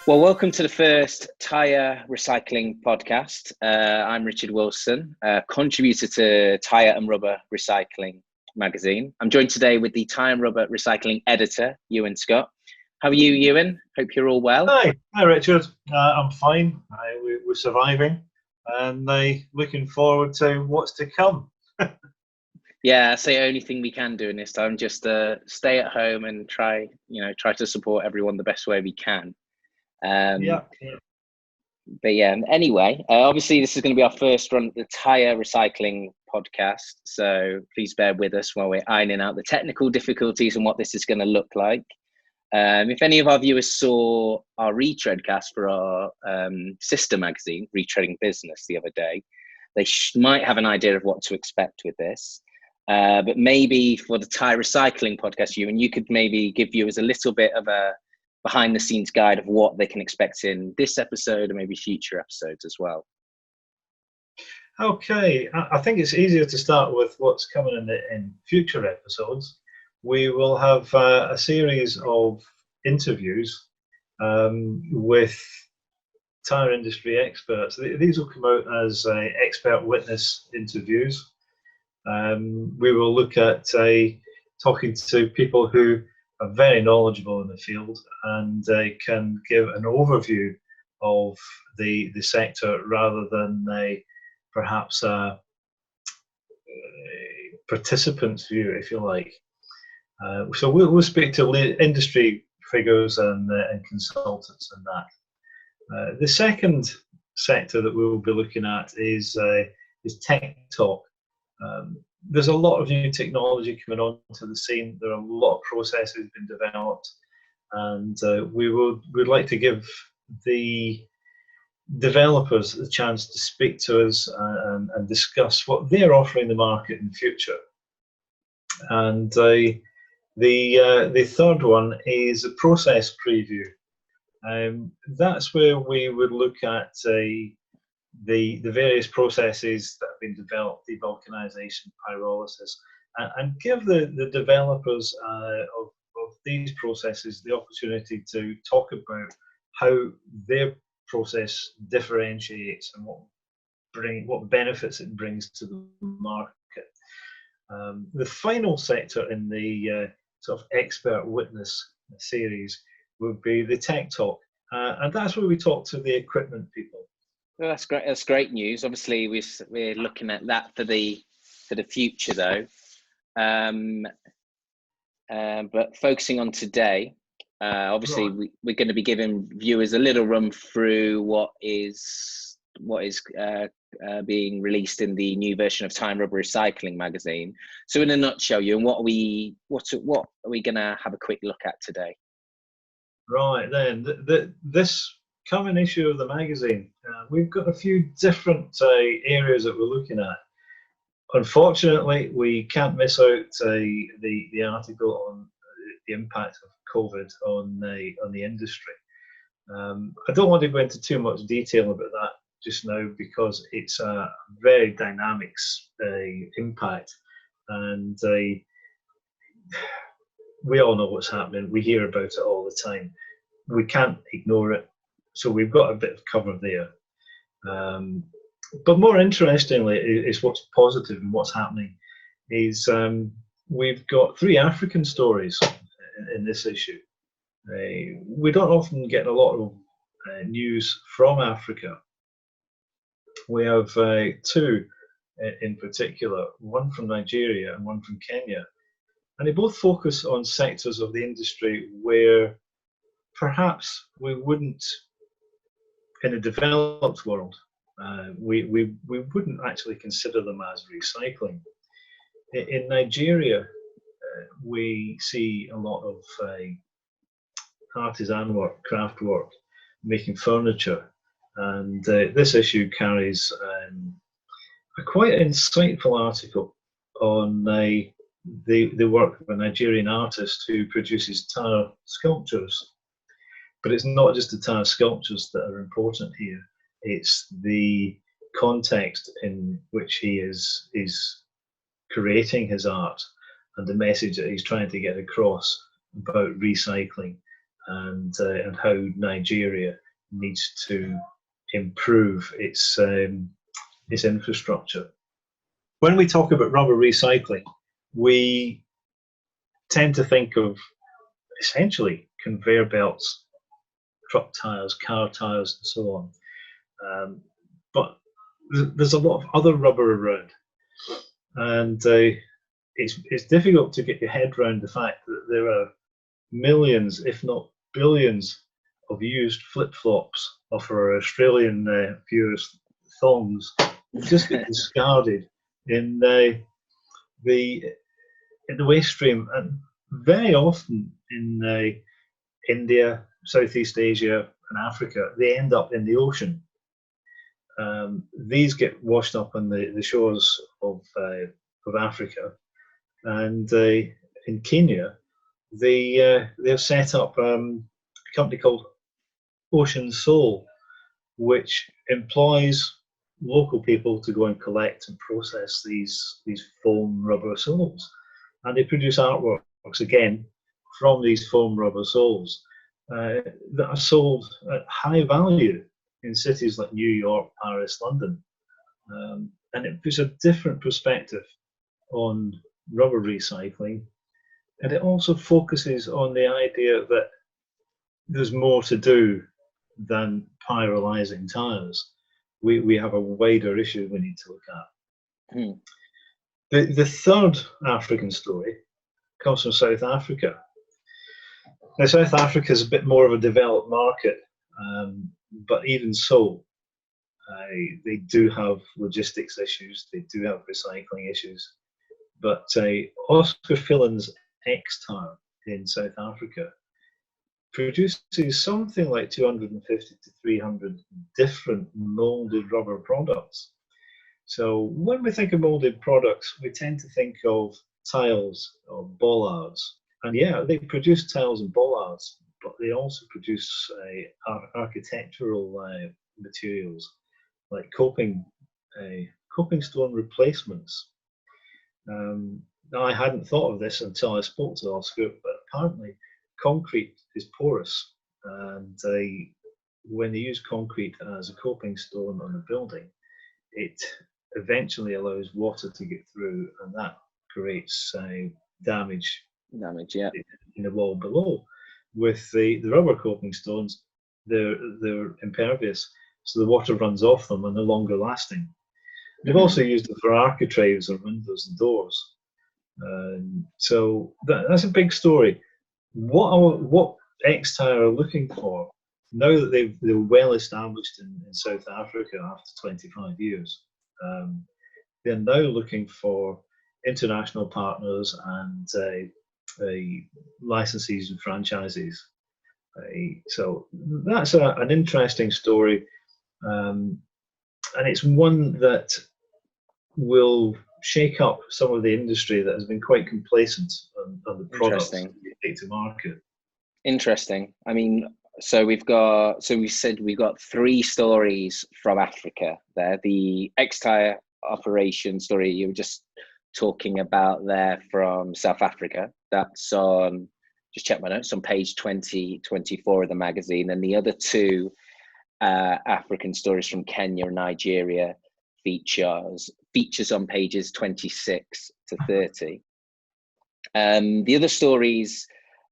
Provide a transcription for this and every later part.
Well, welcome to the first Tyre Recycling podcast. I'm Richard Wilson, contributor to Tyre and Rubber Recycling magazine. I'm joined today with the Tyre and Rubber Recycling editor, Ewan Scott. How are you, Ewan? Hope you're all well. Hi, Richard. I'm fine. We're surviving, and looking forward to what's to come. Yeah, that's the only thing we can do in this time. Just stay at home and try to support everyone the best way we can. Yeah. But yeah, anyway, obviously this is going to be our first run at the Tyre Recycling podcast. So please bear with us while we're ironing out the technical difficulties and what this is going to look like. If any of our viewers saw our retread cast for our sister magazine, Retreading Business, the other day, they might have an idea of what to expect with this. But maybe for the Tyre Recycling podcast, Ewan, you could maybe give viewers a little bit of a behind the scenes guide of what they can expect in this episode and maybe future episodes as well. Okay, I think it's easier to start with what's coming in future episodes. We will have a series of interviews with tyre industry experts. These will come out as expert witness interviews. We will look at talking to people who are very knowledgeable in the field and can give an overview of the sector rather than perhaps a participant's view, if you like. So we'll speak to industry figures and consultants and that. The second sector that we will be looking at is tech talk. There's a lot of new technology coming onto the scene. There are a lot of processes being developed, and we'd like to give the developers the chance to speak to us and discuss what they're offering the market in the future. And the third one is a process preview. That's where we would look at the various processes that have been developed, devulcanisation, pyrolysis, and give the developers of these processes the opportunity to talk about how their process differentiates and what benefits it brings to the market. The final sector in the sort of expert witness series would be the tech talk, and that's where we talk to the equipment people. Well, that's great. That's great news. Obviously, we're looking at that for the future, though. But focusing on today, obviously Right. we're going to be giving viewers a little run through what is being released in the new version of Tyre and Rubber Recycling magazine. So, in a nutshell, Ewan, what are we going to have a quick look at today? Right then, this coming issue of the magazine, we've got a few different areas that we're looking at. Unfortunately, we can't miss out the article on the impact of COVID on the industry. I don't want to go into too much detail about that just now because it's a very dynamic impact, and we all know what's happening. We hear about it all the time. We can't ignore it. So we've got a bit of cover there. But more interestingly is what's positive and what's happening is we've got 3 African stories in this issue. We don't often get a lot of news from Africa. We have 2 in particular, one from Nigeria and one from Kenya. And they both focus on sectors of the industry where perhaps we wouldn't, in a developed world, we wouldn't actually consider them as recycling. In Nigeria, we see a lot of artisan work, craft work, making furniture, and this issue carries a quite insightful article on the work of a Nigerian artist who produces tyre sculptures. But it's not just the tyre sculptures that are important here. It's the context in which he is creating his art and the message that he's trying to get across about recycling and how Nigeria needs to improve its infrastructure. When we talk about rubber recycling, we tend to think of essentially conveyor belts, truck tires, car tires, and so on. But there's a lot of other rubber around, and it's difficult to get your head around the fact that there are millions, if not billions, of used flip-flops of our Australian viewers' thongs just get discarded in the waste stream, and very often in India, Southeast Asia, and Africa, they end up in the ocean. These get washed up on the shores of Africa, and in Kenya, they've set up a company called Ocean Soul, which employs local people to go and collect and process these foam rubber soles, and they produce artworks again from these foam rubber soles that are sold at high value in cities like New York, Paris, London, and it puts a different perspective on rubber recycling, and it also focuses on the idea that there's more to do than pyrolyzing tires. We have a wider issue we need to look at. The third African story comes from South Africa. Now, South Africa is a bit more of a developed market, but even so, they do have logistics issues, they do have recycling issues. But Oscar Fillen's Xtyre in South Africa produces something like 250 to 300 different molded rubber products. So when we think of molded products, we tend to think of tiles or bollards. And yeah, they produce tiles and bollards, but they also produce architectural materials like coping stone replacements. Now, I hadn't thought of this until I spoke to Oscar, but apparently concrete is porous, and when they use concrete as a coping stone on a building, it eventually allows water to get through, and that creates damage in the wall below. With the rubber coping stones, they're impervious, so the water runs off them and they're longer lasting. They've also used it for architraves or windows and doors. So that's a big story. What Xtyre are looking for, now that they're well established in South Africa after 25 years, they're now looking for international partners and licensees and franchisees. So that's an interesting story, and it's one that will shake up some of the industry that has been quite complacent on the products that we take to market. Interesting. I mean, so we said we've got 3 stories from Africa there. The Xtyre operation story you were just talking about there from South Africa. That's on, just check my notes, on page 24 of the magazine. And the other 2 African stories from Kenya and Nigeria features on pages 26 to 30. The other stories,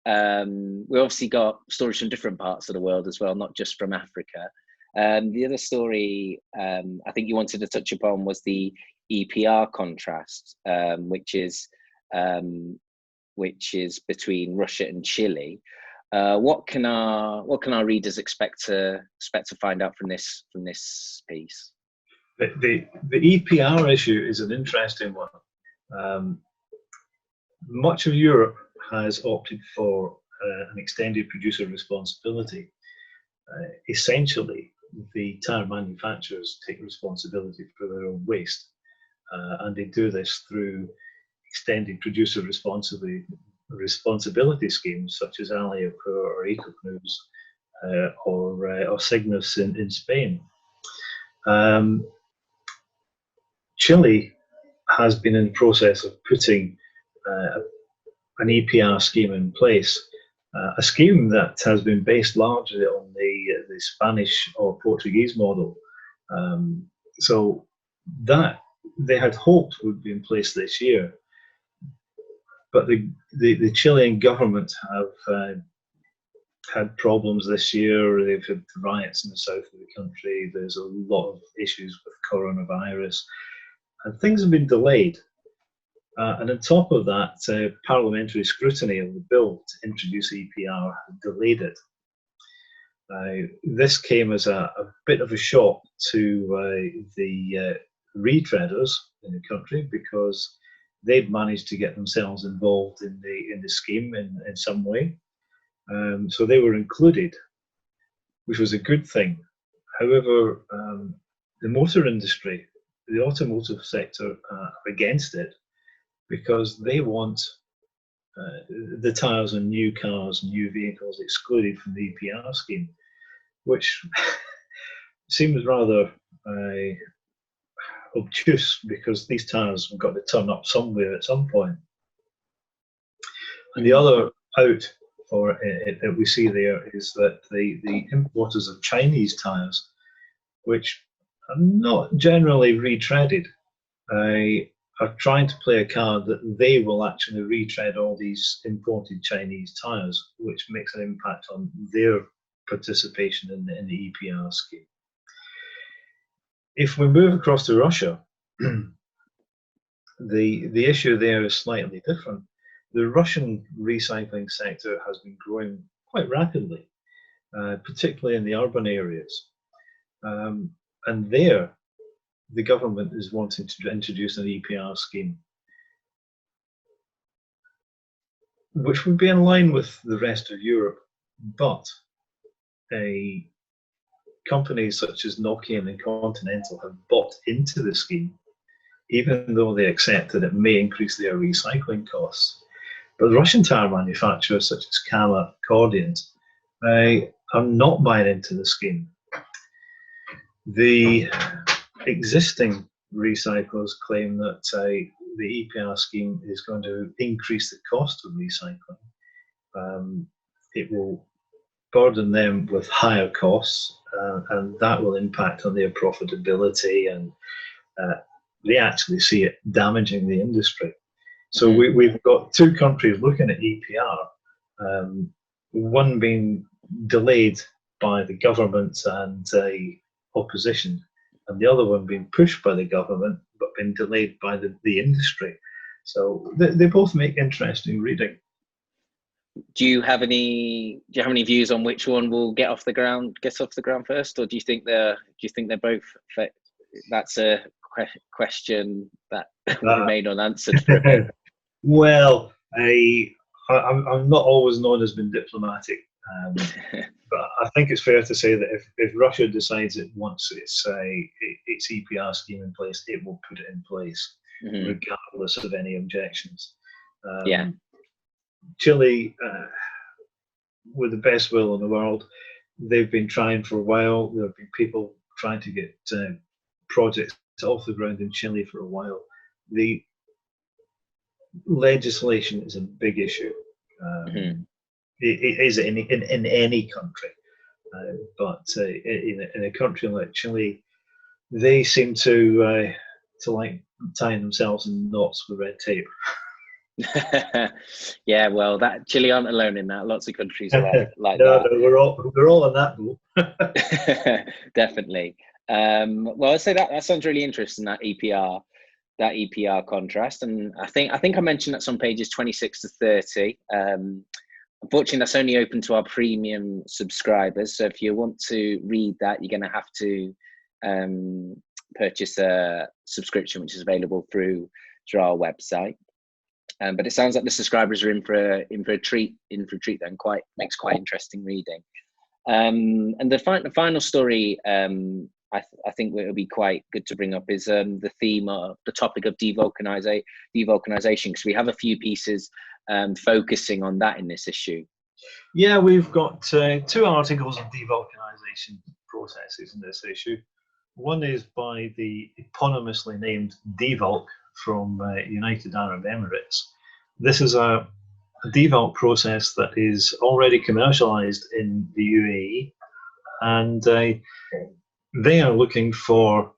we obviously got stories from different parts of the world as well, not just from Africa. The other story I think you wanted to touch upon was the EPR contrast, which is between Russia and Chile. What can our readers expect to find out from this piece? The EPR issue is an interesting one. Much of Europe has opted for an extended producer responsibility. Essentially, the tyre manufacturers take responsibility for their own waste, and they do this through extended producer responsibility schemes such as Aliapur or Ecopneus or Cygnus in Spain. Chile has been in the process of putting an EPR scheme in place, a scheme that has been based largely on the Spanish or Portuguese model. So that they had hoped would be in place this year, but the Chilean government have had problems this year. They've had riots in the south of the country. There's a lot of issues with coronavirus, and things have been delayed. And on top of that, parliamentary scrutiny of the bill to introduce EPR delayed it. This came as a bit of a shock to the retreaders in the country, because they'd managed to get themselves involved in the scheme in some way. So they were included, which was a good thing. However, the motor industry, the automotive sector, are against it, because they want the tyres on new cars, new vehicles excluded from the EPR scheme, which seems rather obtuse, because these tyres have got to turn up somewhere at some point. And the other out for it that we see there is that the importers of Chinese tyres, which are not generally retreaded, are trying to play a card that they will actually retread all these imported Chinese tyres, which makes an impact on their participation in the EPR scheme. If we move across to Russia, the issue there is slightly different. The Russian recycling sector has been growing quite rapidly, particularly in the urban areas. And there, the government is wanting to introduce an EPR scheme, which would be in line with the rest of Europe, but companies such as Nokia and Continental have bought into the scheme, even though they accept that it may increase their recycling costs. But Russian tyre manufacturers such as Kama, Cordiant, are not buying into the scheme. The existing recyclers claim that the EPR scheme is going to increase the cost of recycling. It will burden them with higher costs, and that will impact on their profitability, and they actually see it damaging the industry. So we've got two countries looking at EPR, one being delayed by the government and opposition, and the other one being pushed by the government but been delayed by the industry. So they both make interesting reading. Do you have any views on which one will get off the ground first, or do you think they're both? That's a question that remain unanswered for a bit. Well, I'm not always known as being diplomatic, but I think it's fair to say that if Russia decides it wants its EPR scheme in place, it will put it in place, regardless of any objections. Chile, with the best will in the world, they've been trying for a while. There have been people trying to get projects off the ground in Chile for a while. The legislation is a big issue. It is in any country, but in a country like Chile, they seem to like tying themselves in knots with red tape. Yeah, well, that Chile aren't alone in that. Lots of countries are like no, that. No, we're all in that boat. Definitely. Well, I'd say that sounds really interesting, that EPR contrast, and I think I mentioned that's on pages 26 to 30. Unfortunately, that's only open to our premium subscribers. So if you want to read that, you're going to have to purchase a subscription, which is available through our website. But it sounds like the subscribers are in for a treat then. Makes quite interesting reading. And the final story I think it would be quite good to bring up is the theme of the topic of devulcanization, because we have a few pieces focusing on that in this issue. Yeah, we've got two articles on devulcanization processes in this issue. One is by the eponymously named Devulc from United Arab Emirates. This is a Devulc process that is already commercialised in the UAE, and they are looking for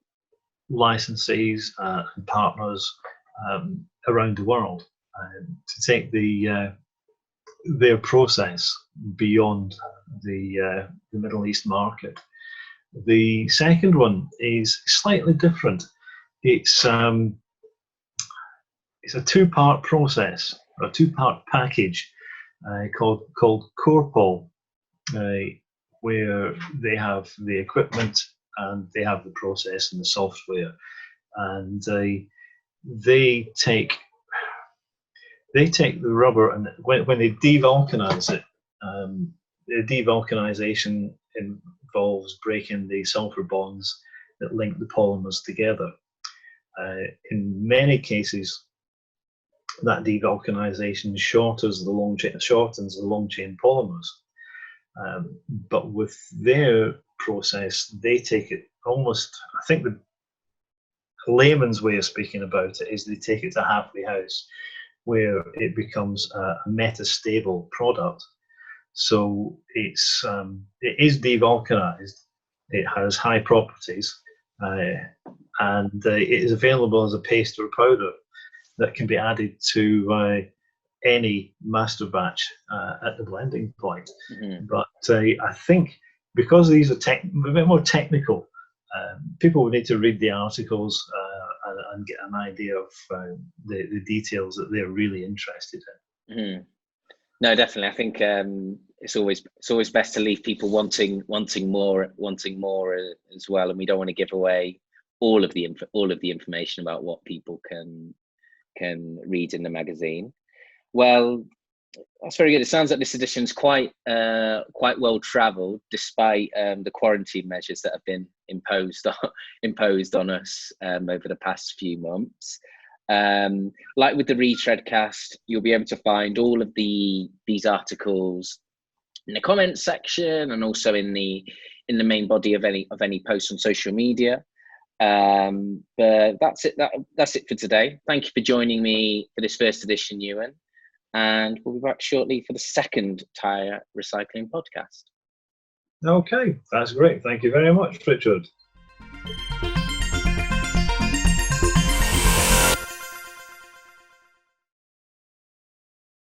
licensees and partners around the world to take their process beyond the Middle East market. The second one is slightly different. It's a two-part process, or a two-part package called Corpol, where they have the equipment and they have the process and the software, and they take the rubber, and when they devulcanize it, the devulcanization involves breaking the sulfur bonds that link the polymers together. In many cases, that devulcanization shortens the long chain polymers. But with their process, they take it almost, I think the layman's way of speaking about it is they take it to halfway house, where it becomes a metastable product. So it is devulcanized, it has high properties, and it is available as a paste or powder that can be added to any master batch at the blending point. Mm-hmm. But I think because these are a bit more technical, people would need to read the articles and get an idea of the details that they're really interested in. Mm-hmm. No, definitely. I think it's always best to leave people wanting more as well, and we don't want to give away all of the information about what people can read in the magazine. Well, that's very good. It sounds like this edition's quite well travelled, despite the quarantine measures that have been imposed on us over the past few months. Like with the Retreadcast, you'll be able to find all of these articles in the comments section, and also in the main body of any posts on social media. But that's it for today. Thank you for joining me for this first edition, Ewan, and we'll be back shortly for the second Tyre Recycling podcast. Okay, that's great. Thank you very much, Richard.